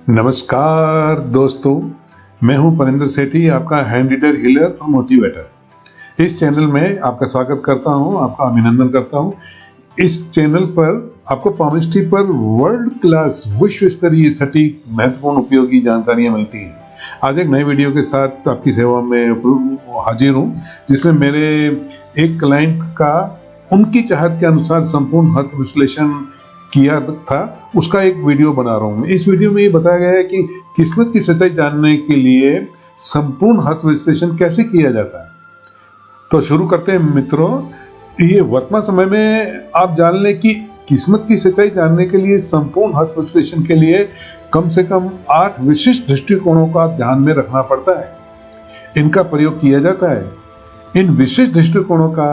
नमस्कार दोस्तों, मैं हूं परेंद्र सेठी, आपका हैंड रीडर हीलर और मोटिवेटर। इस चैनल में आपका स्वागत करता हूं, आपका अभिनंदन करता हूं। इस चैनल पर आपको पामिस्ट्री पर वर्ल्ड क्लास, विश्व स्तरीय, सटीक, महत्वपूर्ण, उपयोगी जानकारियां मिलती हैं। आज एक नए वीडियो के साथ आपकी सेवा में हाजिर हूं, जिसमें मेरे एक क्लाइंट का उनकी चाहत के अनुसार संपूर्ण हस्त विश्लेषण किया था, उसका एक वीडियो बना रहा हूं। इस वीडियो में ये बताया गया है कि किस्मत की सच्चाई जानने के लिए संपूर्ण हस्त विश्लेषण कैसे किया जाता है। तो शुरू करते हैं मित्रों। ये वर्तमान समय में आप जान लें कि किस्मत की सच्चाई जानने के लिए संपूर्ण हस्त विश्लेषण के लिए कम से कम 8 विशिष्ट दृष्टिकोणों का ध्यान में रखना पड़ता है। इनका प्रयोग किया जाता है। इन विशिष्ट दृष्टिकोणों का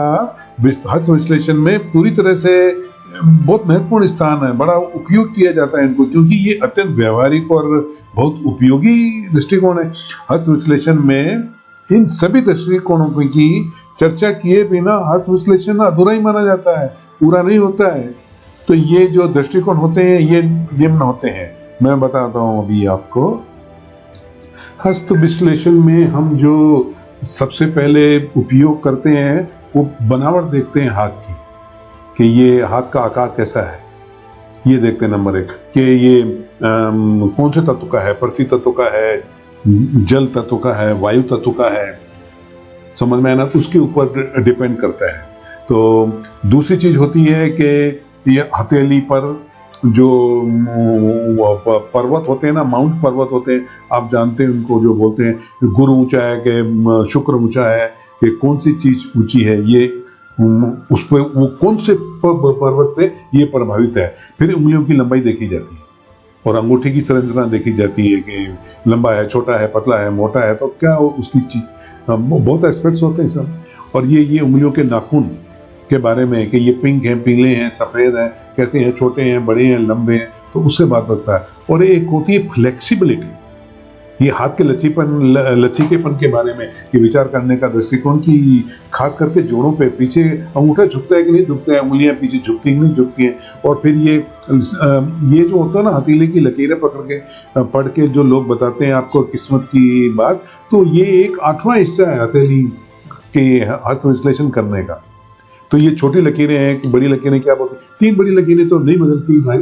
हस्त विश्लेषण में पूरी तरह से बहुत महत्वपूर्ण स्थान है, बड़ा उपयोग किया जाता है इनको, क्योंकि ये अत्यंत व्यवहारिक और बहुत उपयोगी दृष्टिकोण है। हस्त विश्लेषण में इन सभी दृष्टिकोणों की चर्चा किए बिना हस्त विश्लेषण अधूरा ही माना जाता है, पूरा नहीं होता है। तो ये जो दृष्टिकोण होते हैं ये निम्न होते हैं, मैं बताता हूं अभी आपको। हस्त विश्लेषण में हम जो सबसे पहले उपयोग करते हैं वो बनावट देखते हैं हाथ की, कि ये हाथ का आकार कैसा है, ये देखते हैं नंबर 1, कि ये कौन से तत्व का है, पृथ्वी तत्व का है, जल तत्व का है, वायु तत्व का है, समझ में आना, तो उसके ऊपर डिपेंड करता है। तो दूसरी चीज होती है कि ये हथेली पर जो पर्वत होते हैं ना, माउंट पर्वत होते हैं, आप जानते हैं उनको, जो बोलते हैं गुरु ऊंचा है कि शुक्र ऊंचा है, कि कौन सी चीज ऊंची है, ये उस पर वो कौन से पर्वत से ये प्रभावित है। फिर उंगलियों की लंबाई देखी जाती है और अंगूठी की संरचना देखी जाती है कि लंबा है, छोटा है, पतला है, मोटा है, तो क्या उसकी चीज, बहुत एस्पेक्ट्स होते हैं सब। और ये उंगलियों के नाखून के बारे में, कि ये पिंक हैं, पीले हैं, सफेद हैं, कैसे हैं, छोटे हैं, बड़े हैं, लंबे हैं, तो उससे बात बनता है। और एक होती है फ्लेक्सिबिलिटी, ये हाथ के लचीलेपन के बारे में कि विचार करने का दृष्टिकोण, की खास करके जोड़ों पे पीछे अंगूठा झुकता है कि नहीं झुकता है, उंगलियां पीछे झुकती कि नहीं झुकती हैं। और फिर ये जो होता है ना, हथेली की लकीरें पढ़ के जो लोग बताते हैं आपको किस्मत की बात, तो ये एक 8वां हिस्सा है हथेली के हस्त विश्लेषण करने का। तो ये छोटी लकीरें हैं कि बड़ी लकीरें क्या बोलते हैं, 3 बड़ी लकीरें तो नहीं बदलती भाई,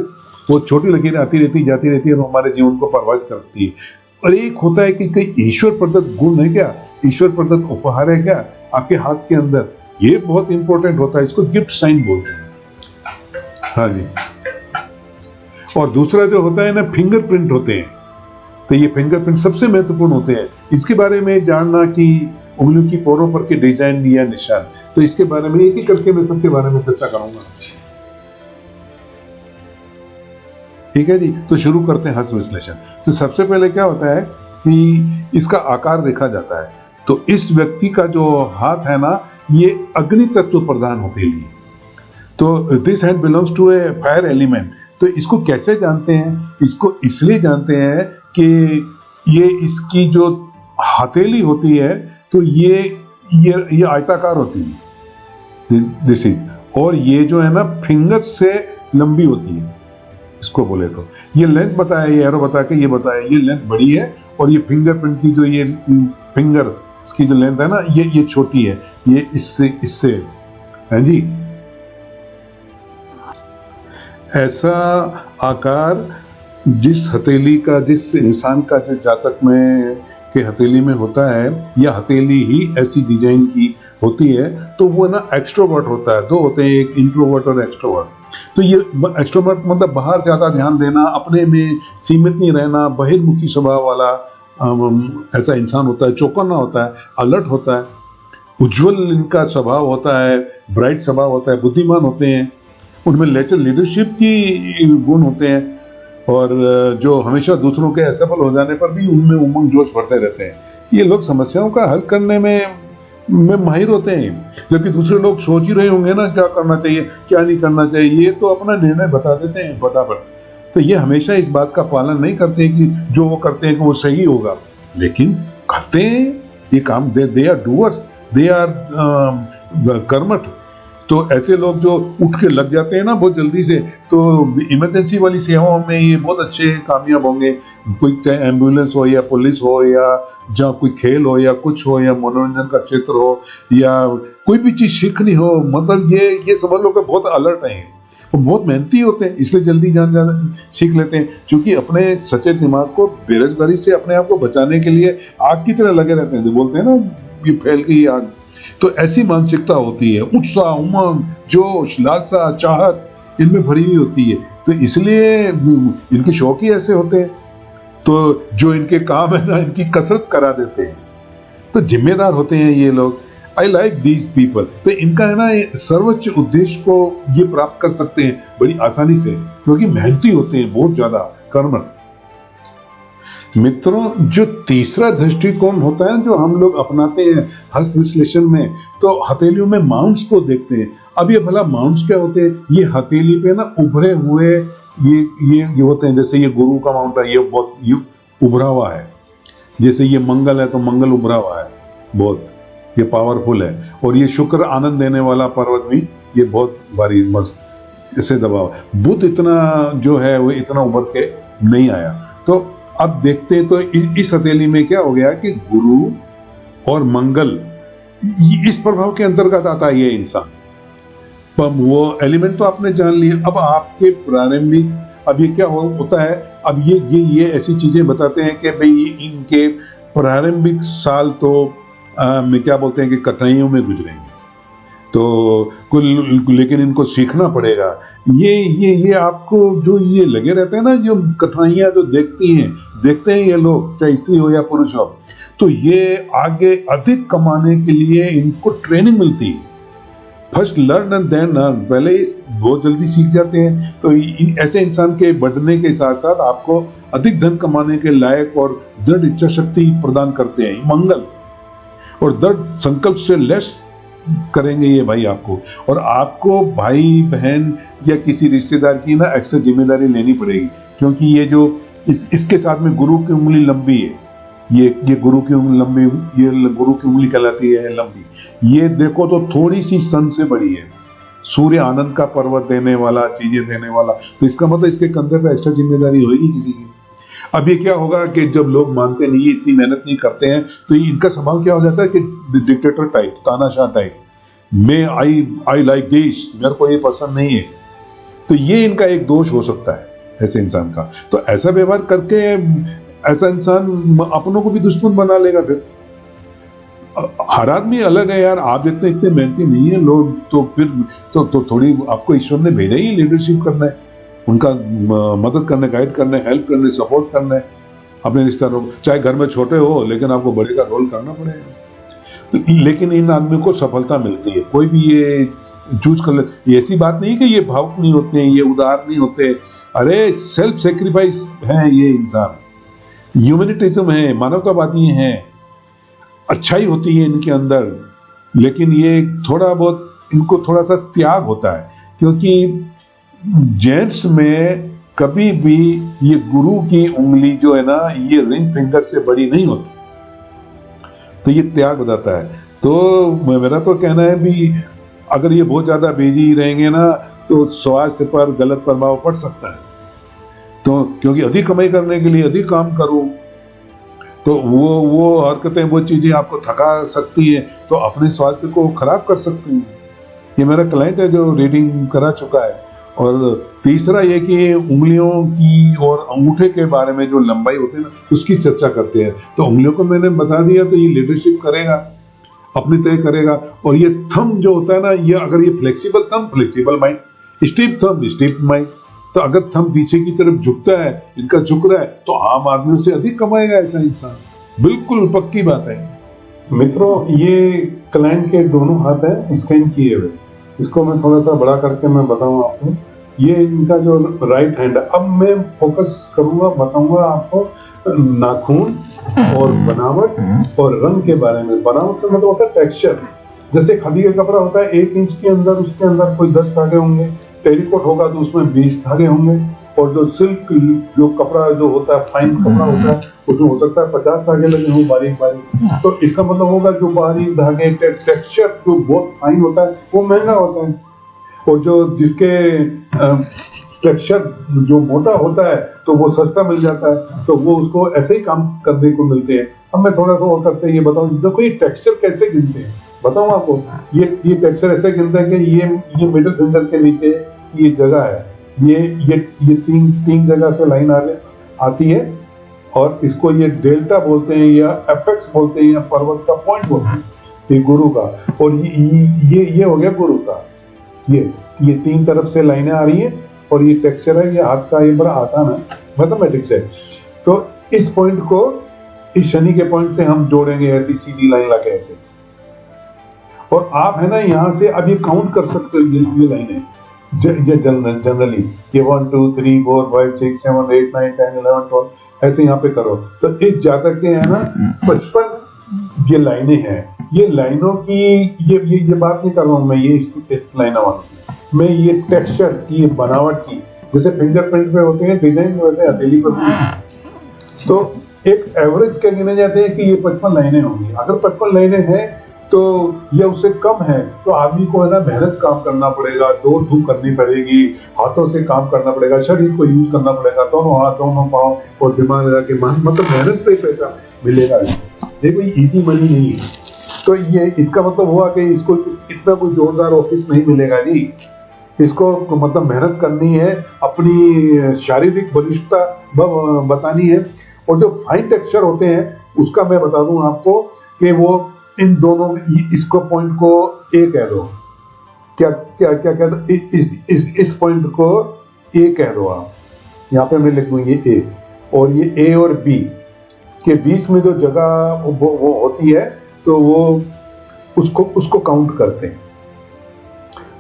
वो छोटी लकीरें आती रहती, जाती रहती है और हमारे जीवन को प्रभावित करती है। और एक होता है कि कई ईश्वर प्रदत्त गुण है क्या, ईश्वर प्रदत्त उपहार है क्या आपके हाथ के अंदर, ये बहुत इंपॉर्टेंट होता है, इसको गिफ्ट साइन बोलते हैं। हाँ जी। और दूसरा जो होता है ना, फिंगरप्रिंट होते हैं। तो ये फिंगरप्रिंट सबसे महत्वपूर्ण होते हैं। इसके बारे में जानना कि उंगलियों की पोरों पर के डिजाइन या निशान, तो इसके बारे में एक एक करके मैं सबके बारे में चर्चा करूंगा। ठीक है जी, तो शुरू करते हैं हस्त विश्लेषण। तो सबसे पहले क्या होता है कि इसका आकार देखा जाता है। तो इस व्यक्ति का जो हाथ है ना, ये अग्नि तत्व प्रधान हथेली है। तो this hand belongs to a fire element. तो इसको कैसे जानते हैं? इसको इसलिए जानते हैं कि ये इसकी जो हथेली होती है, तो ये आयताकार होती है, दिस इज, और ये जो है ना फिंगर से लंबी होती है। इसको बोले तो ये लेंथ बताया, ये एरो बता के ये बताया, ये लेंथ बड़ी है, और ये फिंगरप्रिंट की जो ये फिंगर इसकी जो लेंथ है ना, ये छोटी है, ये इससे है जी। ऐसा आकार जिस हथेली का, जिस इंसान का, जिस जातक में के हथेली में होता है, या हथेली ही ऐसी डिजाइन की होती है, तो वो ना एक्सट्रोवर्ट होता है। 2 होते हैं, एक इंट्रोवर्ट और एक्सट्रोवर्ट। तो ये एक्सट्रोवर्ट मतलब बाहर ज्यादा ध्यान देना, अपने में सीमित नहीं रहना, बहिर्मुखी स्वभाव वाला ऐसा इंसान होता है, चौकन्ना होता है, अलर्ट होता है, उज्जवल इनका स्वभाव होता है, ब्राइट स्वभाव होता है, बुद्धिमान होते हैं, उनमें लीडरशिप की गुण होते हैं, और जो हमेशा दूसरों के असफल हो जाने पर भी उनमें उमंग जोश भरते रहते हैं। ये लोग समस्याओं का हल करने में माहिर होते हैं, जबकि दूसरे लोग सोच ही रहे होंगे ना क्या करना चाहिए, क्या नहीं करना चाहिए, ये तो अपना निर्णय बता देते हैं फटाफट। तो ये हमेशा इस बात का पालन नहीं करते कि जो वो करते हैं कि वो सही होगा, लेकिन करते हैं ये काम। They are doers, they are कर्मठ। तो ऐसे लोग जो उठ के लग जाते हैं ना बहुत जल्दी से, तो इमरजेंसी वाली सेवाओं में ये बहुत अच्छे कामयाब होंगे। कोई चाहे एम्बुलेंस हो या पुलिस हो या जहाँ कोई खेल हो या कुछ हो या मनोरंजन का क्षेत्र हो या कोई भी चीज सीखनी हो, मतलब ये समझ लो कि बहुत अलर्ट है, वो बहुत मेहनती होते हैं, इसलिए जल्दी जान सीख लेते हैं, क्योंकि अपने सचेत दिमाग को बेरोजगारी से अपने आप को बचाने के लिए आग की तरह लगे रहते हैं। जो बोलते हैं ना, ये फैल गई आग, तो ऐसी मानसिकता होती है, उत्साह, उमंग, जोश, लालसा, चाहत इनमें भरी हुई होती है। तो इसलिए इनके शौक ही ऐसे होते हैं। तो जो इनके काम है ना, इनकी कसरत करा देते हैं। तो जिम्मेदार होते हैं ये लोग। I like these people. तो इनका है ना सर्वोच्च उद्देश्य को ये प्राप्त कर सकते हैं बड़ी आसानी से, क्योंकि मेहनती होते हैं, बहुत ज्यादा कर्मठ। मित्रों, जो तीसरा दृष्टिकोण होता है जो हम लोग अपनाते हैं हस्त विश्लेषण में, तो हथेलियों में माउंट्स को देखते हैं। अब ये भला माउंट्स क्या होते हैं? ये हथेली पे ना उभरे हुए ये होते हैं। जैसे ये गुरु का माउंट है, ये बहुत उभरा हुआ है। जैसे ये मंगल है तो मंगल उभरा हुआ है, बहुत ये पावरफुल है। और ये शुक्र आनंद देने वाला पर्वत भी ये बहुत भारी मस्त ऐसे दबाव। बुध इतना जो है वो इतना उभर के नहीं आया। तो अब देखते हैं तो इस हथेली में क्या हो गया कि गुरु और मंगल इस प्रभाव के अंतर्गत आता है ये इंसान। वो एलिमेंट तो आपने जान लिए। अब आपके प्रारंभिक, अब ये क्या होता है, अब ये ऐसी चीजें बताते हैं कि भाई इनके प्रारंभिक साल तो में क्या बोलते हैं कि कठिनाइयों में गुजरेंगे, तो लेकिन इनको सीखना पड़ेगा। ये आपको जो ये लगे रहते हैं ना, जो कठिनाइयां जो देखते हैं ये लोग, चाहे स्त्री हो या पुरुष हो, तो ये आगे अधिक कमाने के लिए इनको ट्रेनिंग मिलती है। First learn and then earn, पहले इस बहुत जल्दी सीख जाते हैं। तो ऐसे इंसान के बढ़ने के साथ साथ आपको अधिक धन कमाने के लायक और दृढ़ इच्छा शक्ति प्रदान करते हैं मंगल, और दृढ़ संकल्प से लेस करेंगे ये भाई आपको। और आपको भाई बहन या किसी रिश्तेदार की ना एक्स्ट्रा जिम्मेदारी लेनी पड़ेगी, क्योंकि ये जो इसके साथ में गुरु की उंगली लंबी है, ये गुरु की उंगली लंबी, ये गुरु की उंगली कहलाती है लंबी। ये देखो तो थोड़ी सी सन से बड़ी है, सूर्य आनंद का पर्वत देने वाला, चीजें देने वाला, तो इसका मतलब इसके कंधे पे एक्स्ट्रा जिम्मेदारी होगी किसी की। अब ये क्या होगा कि जब लोग मानते नहीं, इतनी मेहनत नहीं करते हैं, तो इनका स्वभाव क्या हो जाता है कि डिक्टेटर टाइप, तानाशाह टाइप, मैं आई लाइक दिस, मेरे को ये पसंद नहीं है। तो ये इनका एक दोष हो सकता है ऐसे इंसान का। तो ऐसा व्यवहार करके ऐसा इंसान अपनों को भी दुश्मन बना लेगा। फिर हर आदमी अलग है यार, आप जितने इतने मेहनती नहीं है लोग, तो फिर तो थोड़ी आपको ईश्वर ने भेजा ही लीडरशिप करना है, उनका मदद करने, गाइड करने, हेल्प करने, सपोर्ट करने अपने रिश्तेदारों को। चाहे घर में छोटे हो, लेकिन आपको बड़े का रोल करना पड़ेगा। तो लेकिन इन आदमियों को सफलता मिलती है। कोई भी ये चूज कर ले, ऐसी बात नहीं कि ये भावुक नहीं होते हैं, ये उदार नहीं होते। अरे सेल्फ सेक्रीफाइस है ये इंसान, ह्यूमैनिटिज्म है, मानवतावादी हैं, अच्छाई होती है इनके अंदर। लेकिन ये थोड़ा बहुत इनको थोड़ा सा त्याग होता है, क्योंकि जेंट्स में कभी भी ये गुरु की उंगली जो है ना, ये रिंग फिंगर से बड़ी नहीं होती, तो ये त्याग बताता है। तो मेरा तो कहना है भी अगर ये बहुत ज्यादा बिजी रहेंगे ना, तो स्वास्थ्य पर गलत प्रभाव पड़ सकता है। तो क्योंकि अधिक कमाई करने के लिए अधिक काम करूं, तो वो हरकतें, वो चीजें आपको थका सकती है, तो अपने स्वास्थ्य को खराब कर सकती हैं। ये मेरा क्लाइंट है जो रीडिंग करा चुका है। और तीसरा ये कि उंगलियों की और अंगूठे के बारे में जो लंबाई होती है ना, उसकी चर्चा करते हैं। तो उंगलियों को मैंने बता दिया, तो ये लीडरशिप करेगा, अपनी तरह करेगा। और ये थंब जो होता है ना, ये अगर ये flexible thumb, flexible mind, steep thumb, steep mind. तो अगर थंब पीछे की तरफ झुकता है, इनका झुक रहा है, तो आम आदमियों से अधिक कमाएगा ऐसा इंसान। बिल्कुल पक्की बात है। मित्रों, ये क्लाइंट के दोनों हाथ हैं स्कैन किए हुए। इसको मैं थोड़ा सा बड़ा करके मैं बताऊं आपको। ये इनका जो राइट हैंड है। अब मैं फोकस करूंगा, बताऊंगा आपको नाखून और बनावट और रंग के बारे में। बनावट से मतलब होता है टेक्सचर। जैसे खादी का कपड़ा होता है 1 इंच के अंदर, उसके अंदर कोई 10 धागे होंगे। टेरिकॉट होगा तो उसमें 20 धागे होंगे। और जो सिल्क जो कपड़ा जो होता है, फाइन कपड़ा होता है, उसमें हो सकता है 50 धागे लगे हों बारीक बारीक। तो इसका मतलब होगा जो बारीक धागे टेक्सचर जो बहुत फाइन होता है वो महंगा होता है, और जो जिसके टेक्सचर जो मोटा होता है तो वो सस्ता मिल जाता है, तो वो उसको ऐसे ही काम करने को मिलते हैं। अब मैं थोड़ा सा और करते हैं, ये बताऊं देखो ये टेक्सचर कैसे गिनते हैं, बताऊं आपको। ये टेक्सचर ऐसे गिनते हैं कि ये मिडिल फिंगर के नीचे ये जगह है, ये तीन जगह से लाइन आती है, और इसको ये डेल्टा बोलते हैं या एपेक्स बोलते हैं या पर्वत का पॉइंट बोलते हैं, ये गुरु का। और ये हो गया गुरु का। ये तीन तरफ से लाइनें आ रही हैं और ये टेक्सचर है, ये हाथ का, ये बड़ा आसान है, मैथमेटिक्स है। तो इस पॉइंट को इस शनि के पॉइंट से हम जोड़ेंगे, ऐसी सीधी लाइन लगे ऐसे। और आप है ना यहाँ से अब ये काउंट कर सकते हो ये लाइनें जनरली, ये 1 2 3 4 5 6 7 8 9 10 11 12 ऐसे यहाँ पे करो। तो इस जातक के है ना 55 ये लाइनें हैं। ये लाइनों की ये बात नहीं कर रहा हूँ मैं, ये इस लाइनों वाली, मैं ये टेक्सचर की बनावट की, जैसे फिंगरप्रिंट में होते हैं डिजाइन, वैसे हथेली पर भी। तो एक एवरेज क्या गिने जाते हैं कि ये 55 लाइनें होंगी। अगर 55 लाइनें हैं तो ये उससे कम है तो आदमी को है ना मेहनत काम करना पड़ेगा, दौड़ धूप करनी पड़ेगी, हाथों से काम करना पड़ेगा, शरीर को यूज करना पड़ेगा, दोनों हाथ दोनों पाँव और दिमाग लगा के, मतलब मेहनत से पैसा मिलेगा। ये कोई इजी मनी नहीं है। तो ये इसका मतलब हुआ कि इसको इतना कोई जोरदार ऑफिस नहीं मिलेगा जी, इसको मतलब मेहनत करनी है, अपनी शारीरिक बलिष्ठता बतानी है। और जो फाइन टेक्सचर होते हैं उसका मैं बता दूं आपको कि वो इन दोनों इसको पॉइंट को ए कह दो, क्या क्या क्या कह दो, इस पॉइंट को ए कह दो आप, यहाँ पे मैं लिख दूं ये ए, और ये ए और बी के बीच में जो जगह वो होती है तो वो उसको काउंट करते हैं।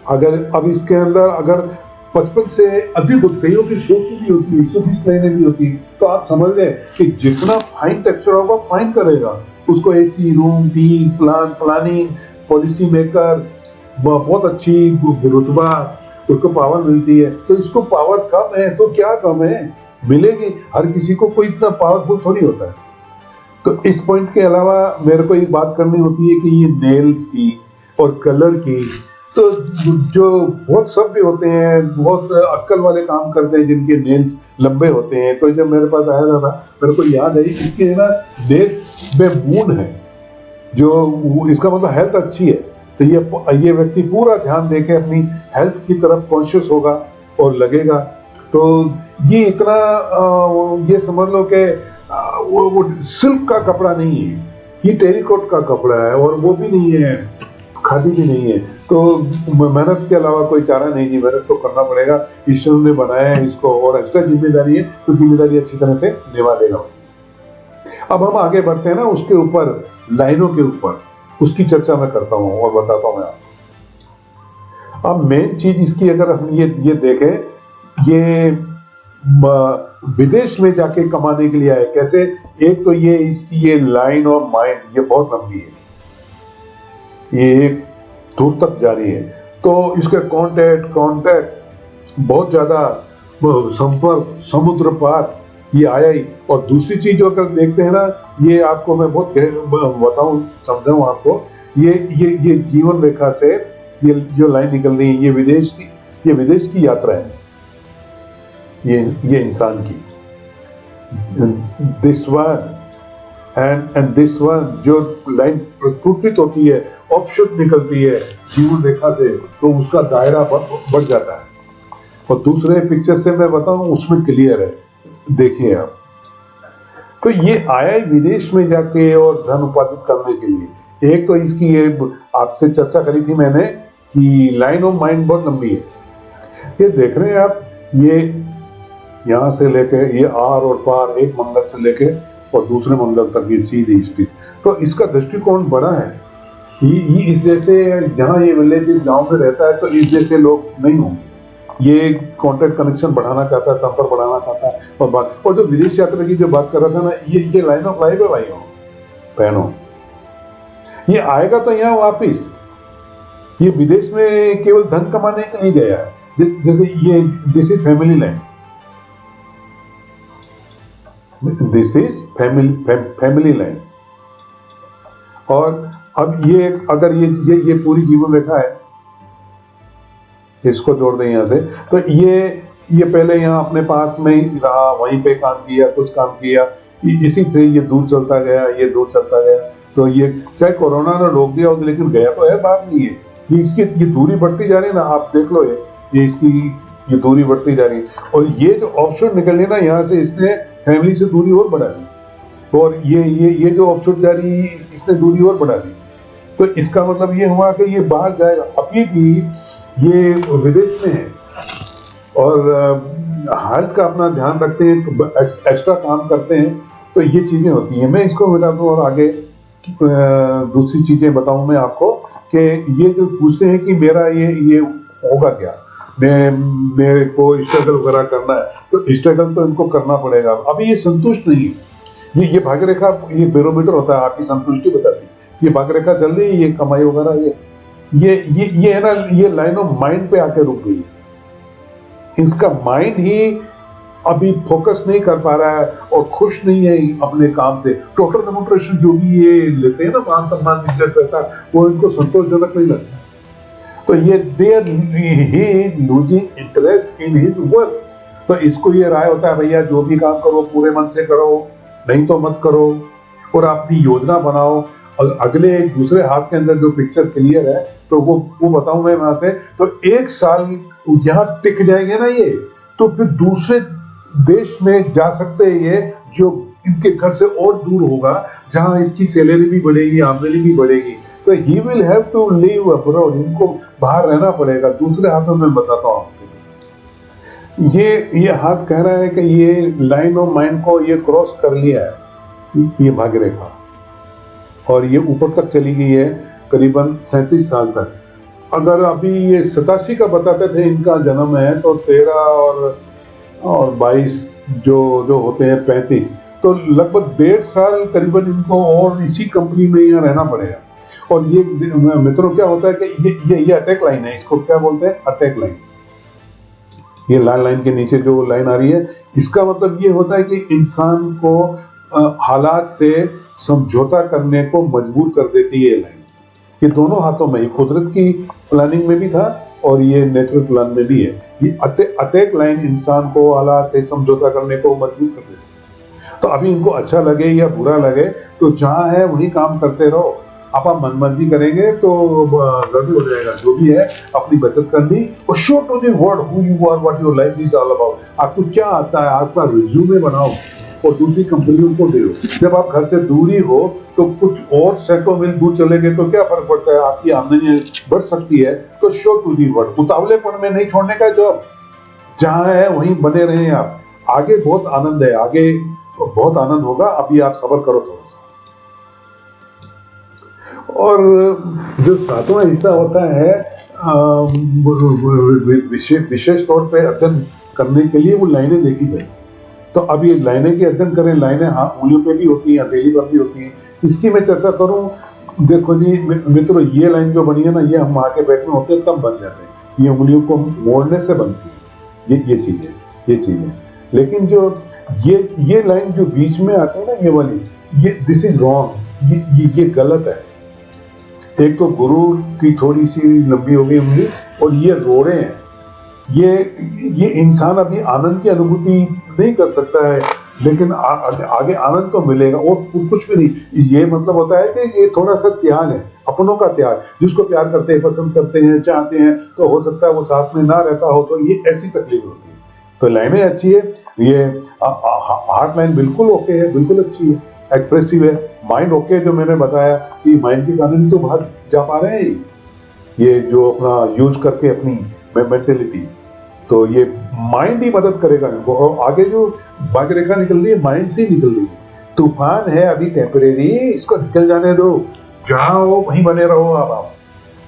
अगर अब इसके अंदर अगर 55 से अधिक कईयों की 100 भी होती है, 120 लाइनें भी होती है, तो आप समझ लें कि जितना फाइन टेक्सचर होगा फाइन करेगा उसको, AC room, deal, planning, policy maker, बहुत अच्छी रुतबा, उसको पावर मिलती है। तो इसको पावर कम है तो क्या कम है, मिलेगी, हर किसी को कोई इतना पावरफुल थोड़ी होता है। तो इस पॉइंट के अलावा मेरे को एक बात करनी होती है कि ये नेल्स की और कलर की, तो जो बहुत सभ्य होते हैं, बहुत अक्ल वाले काम करते हैं, जिनके नेल्स लंबे होते हैं, तो जब मेरे पास आया था मेरे को याद आई इसके ना नेल्स में मून है, जो इसका मतलब हेल्थ अच्छी है। तो ये व्यक्ति पूरा ध्यान देके अपनी हेल्थ की तरफ कॉन्शियस होगा और लगेगा। तो ये इतना ये समझ लो कि वो सिल्क का कपड़ा नहीं है, ये टेरिकॉट का कपड़ा है, और वो भी नहीं है, खादी भी नहीं है। तो मेहनत के अलावा कोई चारा नहीं जी, मेहनत तो करना पड़ेगा, ईश्वर ने बनाया है इसको, और एक्स्ट्रा जिम्मेदारी है तो जिम्मेदारी अच्छी तरह से निभा देगा। अब हम आगे बढ़ते हैं ना उसके ऊपर, लाइनों के ऊपर, उसकी चर्चा मैं करता हूँ और बताता हूँ मैं आपको। अब मेन चीज इसकी अगर हम ये देखें, ये विदेश में जाके कमाने के लिए आए कैसे। एक तो ये इसकी ये लाइन ऑफ माइंड ये बहुत लंबी है, ये एक दूर तक जा रही है, तो इसके कांटेक्ट बहुत ज्यादा, संपर्क समुद्र पार ये आया ही। और दूसरी चीज जो अगर देखते हैं ना, ये आपको मैं बहुत बताऊं समझाऊं आपको, ये जीवन रेखा से ये जो लाइन निकल रही है, ये विदेश की यात्रा है, ये इंसान की। This one and this one जो लाइन प्रस्फुटित होती है, ऑप्शन निकलती है जीवन रेखा से, तो उसका दायरा बढ़ जाता है। और दूसरे पिक्चर से मैं बताऊं उसमें क्लियर है, देखिए आप। तो ये आया विदेश में जाके और धन उपार्जित करने के लिए। एक तो इसकी ये आपसे चर्चा करी थी मैंने कि लाइन ऑफ माइंड बहुत लंबी है। ये देख रहे हैं आप, ये यहां से लेके ये आर और पार, एक मंगल से लेके और दूसरे मंगल तक ये सीधी स्ट्रीट। तो इसका दृष्टिकोण बड़ा है। ये इस जैसे जहां ये विलेज गांव में रहता है तो इस जैसे लोग नहीं होंगे। ये कॉन्टेक्ट कनेक्शन बढ़ाना चाहता है, संपर्क बढ़ाना चाहता है। और जो विदेश यात्रा की जो बात कर रहा था ना, ये लाइन ऑफ लाइफ है भाइयों बहनों। ये आएगा तो यहाँ वापिस, ये विदेश में केवल धन कमाने के लिए गया है। जैसे ये this is family line, this is family line. और अब ये अगर ये पूरी जीवन रेखा है, इसको जोड़ दें यहाँ से, तो ये पहले यहाँ अपने पास में ही रहा, वहीं पे काम किया, कुछ काम किया, इसी पे ये दूर चलता गया, ये दूर चलता गया। तो ये चाहे कोरोना ने रोक दिया हो, लेकिन गया तो है, बात नहीं है। ये दूरी बढ़ती जा रही है ना, आप देख लो, ये इसकी ये दूरी बढ़ती जा रही है। और ये जो ऑप्शन निकले ना यहाँ से, इसने फैमिली से दूरी और बढ़ा दी, और ये जो ऑप्शन जा रही है, इसने दूरी और बढ़ा दी। तो इसका मतलब ये हुआ कि ये बाहर जाएगा। अभी भी ये विदेश में है और हेल्थ का अपना ध्यान रखते हैं, एक्स्ट्रा काम करते हैं, तो ये चीजें होती हैं। मैं इसको बता दूं और आगे दूसरी चीजें बताऊं मैं आपको, कि ये जो पूछते हैं कि मेरा ये होगा क्या, मेरे को स्ट्रगल वगैरह करना है, तो स्ट्रगल तो इनको करना पड़ेगा। अभी ये संतुष्ट नहीं है। ये भाग्य रेखा, ये बैरोमीटर होता है, आपकी संतुष्टि बताती है। ये भाग्य रेखा चल रही है, ये कमाई वगैरह, ये है ना, ये लाइन ऑफ माइंड पे आके रुक गई। इसका माइंड ही अभी फोकस नहीं कर पा रहा है और खुश नहीं है अपने काम से। टोटल रेम्यूनरेशन जो भी ये लेते हैं ना, मान सम्मान, इज्जत, पैसा, वो इनको संतोषजनक नहीं लगता। तो ये he is losing interest in his work. तो इसको ये राय होता है, भैया जो भी काम करो पूरे मन से करो, नहीं तो मत करो, और अपनी योजना बनाओ। और अगले दूसरे हाथ के अंदर जो पिक्चर क्लियर है, तो वो बताऊं मैं वहां से, तो 1 साल यहाँ टिक जाएंगे ना ये, तो फिर दूसरे देश में जा सकते हैं ये, जो इनके घर से और दूर होगा, जहां इसकी सैलरी भी बढ़ेगी, आमदनी भी बढ़ेगी। तो he will have to live abroad, इनको बाहर रहना पड़ेगा। दूसरे हाथ में मैं बताता हूँ आपको, ये हाथ कह रहा है कि ये लाइन ऑफ माइंड को ये क्रॉस कर लिया है, ये भाग्य रेखा, और ये ऊपर तक चली गई है करीबन 37 साल तक। अगर अभी ये 87 का बताते थे इनका जन्म है, तो 13 और 22 जो होते हैं 35, तो लगभग 1.5 साल करीबन इनको और इसी कंपनी में यहाँ रहना पड़ेगा। और ये मित्रों क्या होता है कि ये अटैक लाइन है, इसको क्या बोलते हैं, अटैक लाइन। ये लाल लाइन के नीचे जो लाइन आ रही है, इसका मतलब ये होता है कि इंसान को हालात से समझौता करने को मजबूर कर देती है ये लाइन। ये दोनों हाथों में, कुदरत की प्लानिंग में भी था और ये नेचुरल प्लान में भी है। ये अटैक लाइन इंसान को हालात से समझौता करने को मजबूर कर देती है। तो अभी इनको अच्छा लगे या बुरा लगे, तो जहां है वही काम करते रहो। आप मनमर्जी करेंगे तो गड़बड़ हो जाएगा। जो भी है अपनी बचत करनी, और show to the world who you are, what your life is all about. आपको क्या आता है, आपका रिज्यूमे बनाओ और दूसरी कंपनियों को दे दो। जब आप घर से दूरी हो, तो कुछ और सैकड़ों मील दूर चले गए तो क्या फर्क पड़ता है, आपकी आमदनी बढ़ सकती है। तो शो टू दी वर्ल्ड, उतावलेपन में नहीं छोड़ने का जॉब, जहां है वहीं बने रहे आप। आगे बहुत आनंद है, आगे बहुत आनंद होगा, अभी आप सब्र करो थोड़ा सा। और जो 7वां हिस्सा होता है, विशेष तौर पे अध्ययन करने के लिए वो लाइनें देखी गई। तो अब ये लाइनें की अध्ययन करें, लाइनें उंगलियों पे भी होती हैं, हथेली पर भी होती हैं। इसकी मैं चर्चा करूं। देखो जी मित्रों, ये लाइन जो बनी है ना, ये हम आके बैठे होते हैं तब बन जाते हैं, ये उंगलियों को मोड़ने से बनती है ये चीजें। लेकिन जो ये लाइन जो बीच में आती है ना, ये वाली, ये दिस इज रॉन्ग, ये गलत है। एक तो गुरु की थोड़ी सी लंबी हो गई उंगली, और ये रोड़े हैं। ये इंसान अभी आनंद की अनुभूति नहीं कर सकता है, लेकिन आगे आनंद तो मिलेगा और कुछ भी नहीं। ये मतलब होता है कि ये थोड़ा सा त्याग है, अपनों का त्याग। जिसको प्यार करते हैं, पसंद करते हैं, चाहते हैं, तो हो सकता है वो साथ में ना रहता हो, तो ये ऐसी तकलीफ होती है। तो लाइनें अच्छी है, ये हार्ट लाइन बिल्कुल ओके है, बिल्कुल अच्छी है, एक्सप्रेसिव है। माइंड ओके, जो मैंने बताया कि माइंड के कारण तो बाहर जा पा रहे हैं ये जो अपना यूज करके अपनी मेंटेलिटी। तो ये माइंड ही मदद करेगा इनको। और आगे जो भाग्य रेखा निकल रही है, माइंड से निकल रही है। तूफान है अभी टेम्परेरी, इसको निकल जाने दो, जहां हो वहीं बने रहो आप।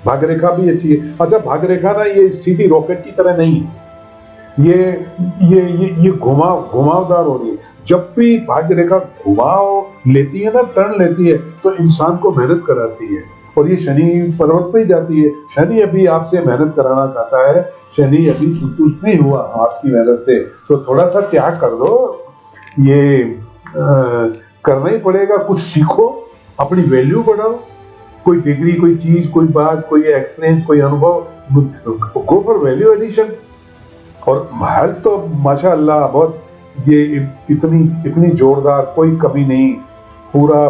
भाग्य रेखा भी अच्छी है। अच्छा, भाग्य रेखा ना ये सीधी रॉकेट की तरह नहीं, ये घुमावदार हो रही है। जब भी भाग्य रेखा घुमाव लेती है ना, टर्न लेती है, तो इंसान को मेहनत कराती है। और ये शनि पर्वत पे ही जाती है। शनि अभी आपसे मेहनत कराना चाहता है, शनि अभी संतुष्ट नहीं हुआ आपकी मेहनत से, तो थोड़ा सा त्याग कर दो। ये करना ही पड़ेगा। कुछ सीखो, अपनी वैल्यू बढ़ाओ, कोई डिग्री, कोई चीज, कोई बात, कोई एक्सपीरियंस, कोई अनुभव, गो फॉर वैल्यू एडिशन। और हेल्थ तो माशाअल्लाह बहुत, ये इतनी जोरदार, कोई कमी नहीं, पूरा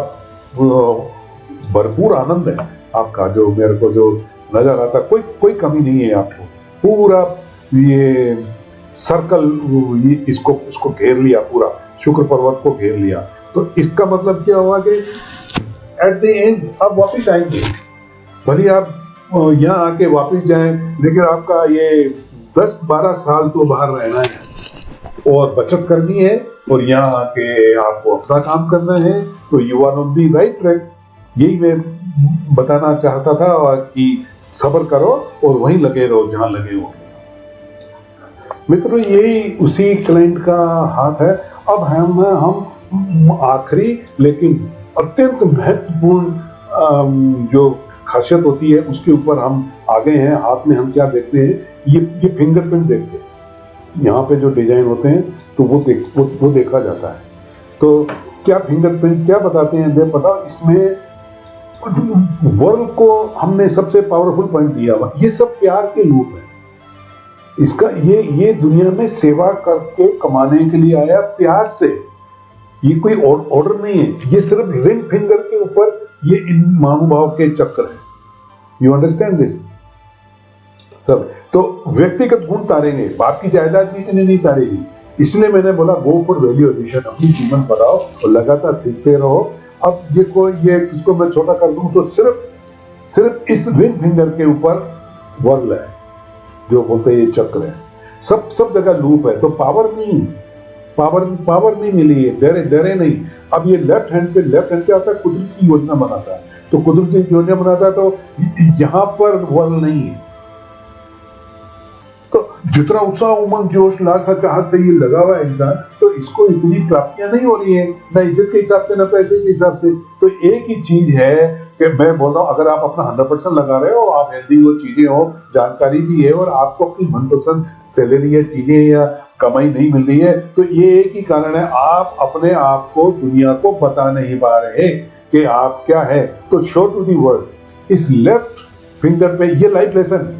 भरपूर आनंद है आपका, जो मेरे को जो नजर आता, कोई कमी नहीं है आपको। पूरा ये सर्कल, ये इसको घेर लिया, पूरा शुक्र पर्वत को घेर लिया। तो इसका मतलब क्या हुआ कि एट द एंड आप वापस आएंगे, भले आप यहाँ आके वापस जाएं, लेकिन आपका ये 10-12 साल तो बाहर रहना है और बचत करनी है, और यहाँ आके आपको अपना काम करना है। तो you are on the right track. यही मैं बताना चाहता था कि सब्र करो और वहीं लगे रहो जहां लगे हो। मित्रों, यही उसी क्लाइंट का हाथ है। अब हम आखिरी लेकिन अत्यंत महत्वपूर्ण जो खासियत होती है उसके ऊपर हम आ गए हैं। हाथ में हम क्या देखते हैं, ये फिंगरप्रिंट देखते हैं। यहाँ पे जो डिजाइन होते हैं तो वो देखा जाता है। तो क्या फिंगरप्रिंट क्या बताते हैं, दे पता, इसमें वर्ल्ड को हमने सबसे पावरफुल पॉइंट दिया हुआ, ये सब प्यार के लूप है। इसका ये दुनिया में सेवा करके कमाने के लिए आया, प्यार से। ये कोई ऑर्डर नहीं है, ये सिर्फ रिंग फिंगर के ऊपर ये इन महानुभाव के चक्र है। You understand this? सब तो व्यक्तिगत गुण तारेंगे, बाप की जायदाद भी इतनी नहीं तारेगी। इसलिए मैंने बोला गो फॉर वैल्यू एडिशन, अपनी जीवन बढ़ाओ और लगातार सीखते रहो। अब ये इसको मैं छोटा कर दूं तो सिर्फ इस रिंग फिंगर के ऊपर वर्ल है, जो बोलते हैं ये चक्र है, सब जगह लूप है। तो पावर नहीं मिली है, डरे नहीं। अब ये लेफ्ट हैंड क्या होता है, कुदरत की योजना बनाता है। तो कुदरत की योजना बनाता है तो यहां पर वर्ल नहीं है। तो जितना उत्साह, उमंग, जोश, लालसा, चाहत से ये लगा हुआ है इंसान, तो इसको इतनी प्राप्तियां नहीं हो रही है, ना इज्जत के हिसाब से, ना पैसे के हिसाब से। तो एक ही चीज है कि मैं बोल रहा हूं, अगर आप अपना 100% लगा रहे हो, आप हेल्दी हो, चीजें हो, जानकारी भी है, और आपको अपनी मनपसंद सैलरी या चीजें या कमाई नहीं मिल रही है, तो ये एक ही कारण है, आप अपने आप को दुनिया को बता नहीं पा रहे कि आप क्या है। तो शो टू दी वर्ल्ड, इस लेफ्ट फिंगर पे ये लाइफ लेसन,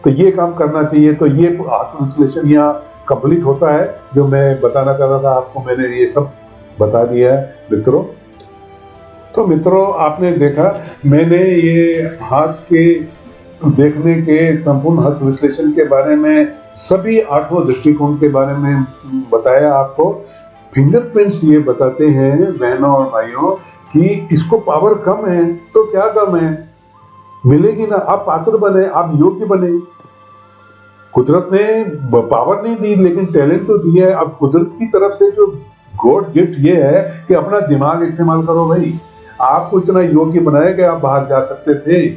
तो ये काम करना चाहिए। तो ये विश्लेषण यहाँ कंप्लीट होता है, जो मैं बताना चाहता था आपको, मैंने ये सब बता दिया है मित्रों। तो मित्रों, आपने देखा, मैंने ये हाथ के देखने के संपूर्ण हस्त विश्लेषण के बारे में, सभी 8 दृष्टिकोण के बारे में बताया आपको। फिंगरप्रिंट्स ये बताते हैं बहनों और भाइयों कि इसको पावर कम है, तो क्या कम है, मिलेगी ना। आप पात्र बने, आप योग्य बने। कुदरत ने पावर नहीं दी, लेकिन टैलेंट तो दिया है। अब कुदरत की तरफ से जो गॉड गिफ्ट ये है कि अपना दिमाग इस्तेमाल करो भाई। आपको इतना योग्य बनाया कि आप बाहर जा सकते थे,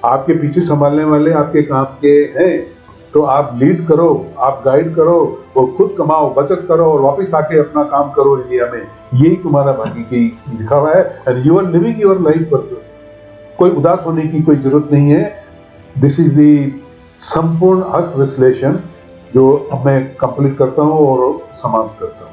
आपके पीछे संभालने वाले आपके काम के हैं, तो आप लीड करो, आप गाइड करो, और खुद कमाओ, बचत करो, और वापस आके अपना काम करो इंडिया में। यही तुम्हारा भाग्य की लिखा हुआ है, and you are living your life purpose. कोई उदास होने की कोई जरूरत नहीं है। दिस इज दी संपूर्ण अर्थ विश्लेषण जो मैं कंप्लीट करता हूँ और समाप्त करता हूँ।